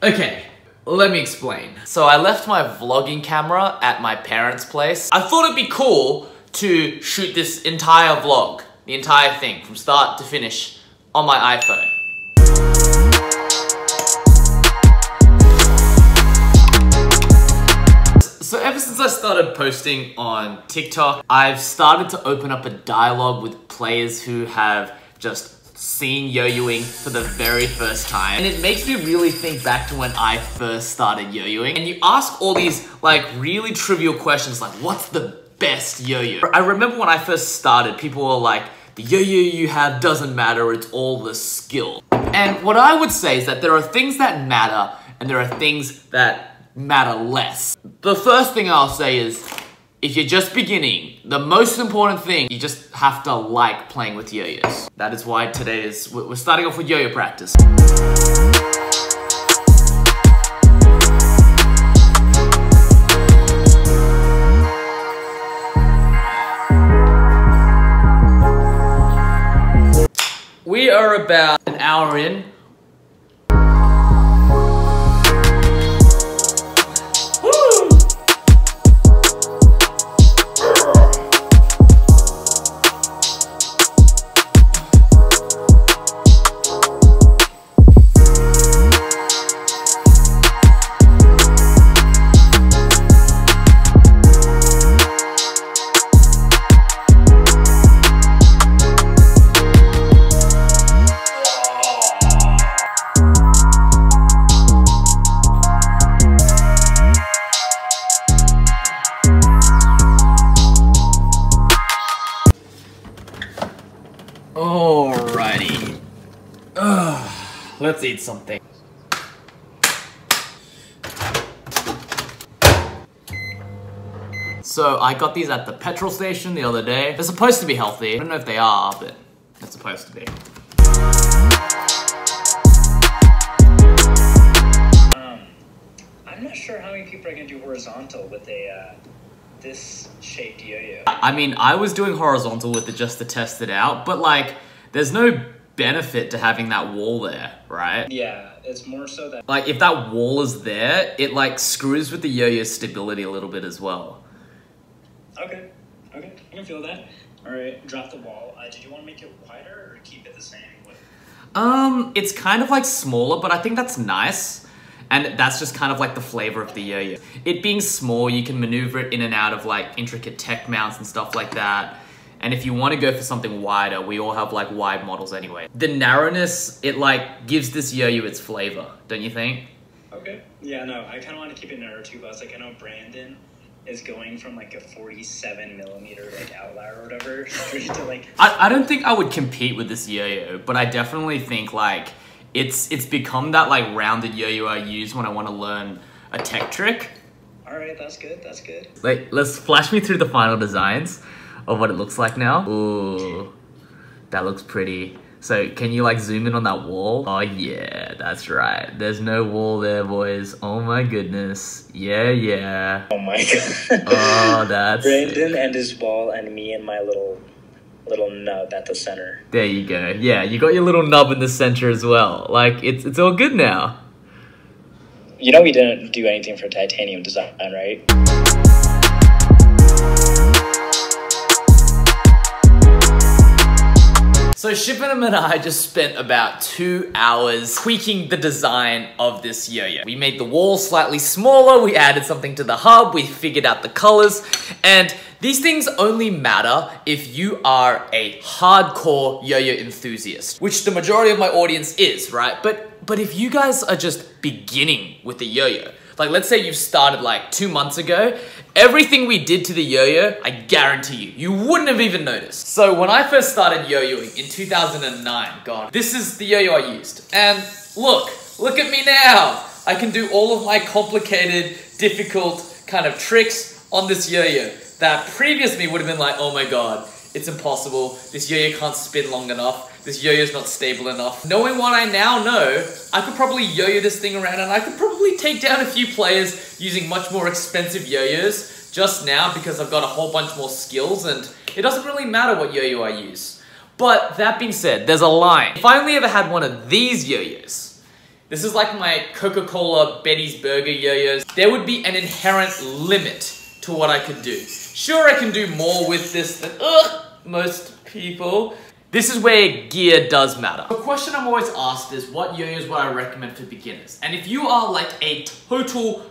Okay, let me explain. So I left my vlogging camera at my parents' place. I thought it'd be cool to shoot this entire vlog, the entire thing, from start to finish on my iPhone. So ever since I started posting on TikTok, I've started to open up a dialogue with players who have just seen yo-yoing for the very first time. And it makes me really think back to when I first started yo-yoing. And you ask all these like really trivial questions like, what's the best yo-yo? I remember when I first started, people were like, the yo-yo you have doesn't matter, it's all the skill. And what I would say is that there are things that matter and there are things that matter less. The first thing I'll say is, if you're just beginning, the most important thing, you just have to like playing with yo-yos. That is why today we're starting off with yo-yo practice. We are about an hour in. Alrighty. Let's eat something. So I got these at the petrol station the other day. They're supposed to be healthy. I don't know if they are, but they're supposed to be. I'm not sure how many people are gonna do horizontal with a this shaped yo-yo. I mean, I was doing horizontal with it just to test it out, but like, there's no benefit to having that wall there, right? Yeah, it's more so that like if that wall is there, it like screws with the yo-yo stability a little bit as well. Okay, I can feel that. All right, drop the wall. Did you want to make it wider or keep it the same? It's kind of like smaller, but I think that's nice. And that's just kind of like the flavor of the yo-yo. It being small, you can maneuver it in and out of like intricate tech mounts and stuff like that. And if you want to go for something wider, we all have like wide models anyway. The narrowness, it like gives this yo-yo its flavor, don't you think? Okay. Yeah, no, I kind of want to keep it narrow too, but I was like, I know Brandon is going from like a 47mm like outlier or whatever straight to like... I don't think I would compete with this yo-yo, but I definitely think like it's become that like rounded yo-yo I use when I want to learn a tech trick. All right, that's good, that's good. Like, let's flash me through the final designs of what it looks like now. Ooh, that looks pretty. So can you like zoom in on that wall? Oh yeah, that's right. There's no wall there, boys. Oh my goodness. Yeah. Oh my god. Oh, that's Brandon and his ball and me and my little nub at the center. There you go. Yeah, you got your little nub in the center as well. Like, it's all good now. You know we didn't do anything for titanium design, right? So Shippenham and I just spent about 2 hours tweaking the design of this yo-yo. We made the wall slightly smaller, we added something to the hub, we figured out the colors, and these things only matter if you are a hardcore yo-yo enthusiast, which the majority of my audience is, right? But if you guys are just beginning with the yo-yo, like let's say you've started like 2 months ago, everything we did to the yo-yo, I guarantee you wouldn't have even noticed. So when I first started yo-yoing in 2009, God, this is the yo-yo I used. And look at me now. I can do all of my complicated, difficult kind of tricks on this yo-yo that previous me would have been like, oh my God, it's impossible. This yo-yo can't spin long enough. This yo-yo's not stable enough. Knowing what I now know, I could probably yo-yo this thing around and I could probably take down a few players using much more expensive yo-yos just now because I've got a whole bunch more skills and it doesn't really matter what yo-yo I use. But that being said, there's a line. If I only ever had one of these yo-yos, This is like my Coca-Cola Betty's Burger yo-yos. There would be an inherent limit to what I could do. Sure, I can do more with this than most people. This is where gear does matter. The question I'm always asked is, what yo-yos would I recommend for beginners? And if you are like a total,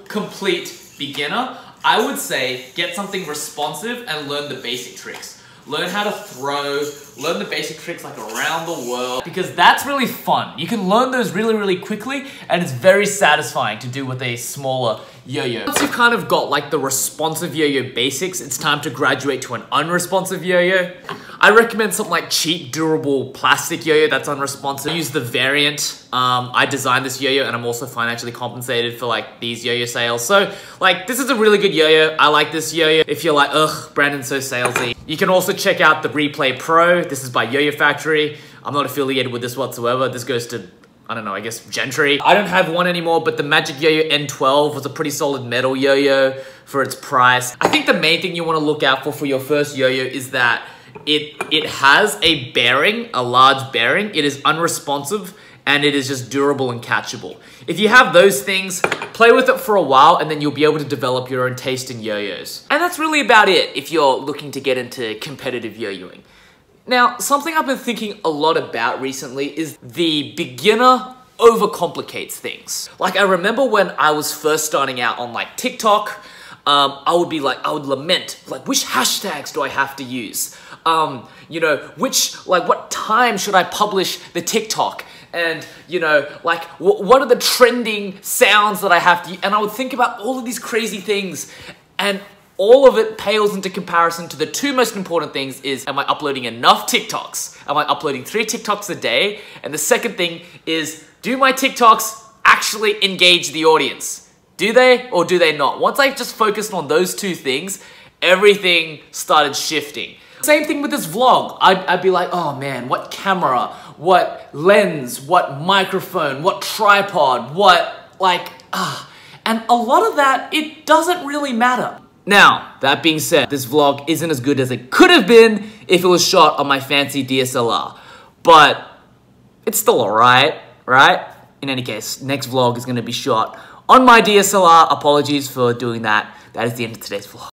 complete beginner, I would say get something responsive and learn the basic tricks. Learn how to throw, learn the basic tricks like around the world, because that's really fun. You can learn those really quickly, and it's very satisfying to do with a smaller yo-yo. Once you've kind of got like the responsive yo-yo basics, it's time to graduate to an unresponsive yo-yo. I recommend something like cheap, durable plastic yo-yo that's unresponsive. I use the Variant. I designed this yo-yo, and I'm also financially compensated for like these yo-yo sales. So like, this is a really good yo-yo. I like this yo-yo. If you're like, ugh, Brandon's so salesy. You can also check out the Replay Pro. This is by Yo-Yo Factory. I'm not affiliated with this whatsoever. This goes to, I don't know, I guess Gentry. I don't have one anymore, but the Magic Yo-Yo N12 was a pretty solid metal yo-yo for its price. I think the main thing you want to look out for your first yo-yo is that it has a bearing, a large bearing. It is unresponsive, and it is just durable and catchable. If you have those things, play with it for a while, and then you'll be able to develop your own taste in yo-yos. And that's really about it if you're looking to get into competitive yo-yoing. Now, something I've been thinking a lot about recently is the beginner overcomplicates things. Like, I remember when I was first starting out on like TikTok, I would lament, like, which hashtags do I have to use? You know, what time should I publish the TikTok? And, you know, like, what are the trending sounds that I have to use? And I would think about all of these crazy things, and all of it pales into comparison to the two most important things is, am I uploading enough TikToks? Am I uploading 3 TikToks a day? And the second thing is, do my TikToks actually engage the audience? Do they or do they not? Once I just focused on those two things, everything started shifting. Same thing with this vlog. I'd be like, oh man, what camera, what lens, what microphone, what tripod, and a lot of that, it doesn't really matter. Now, that being said, this vlog isn't as good as it could have been if it was shot on my fancy DSLR, but it's still alright, right? In any case, next vlog is going to be shot on my DSLR. Apologies for doing that. That is the end of today's vlog.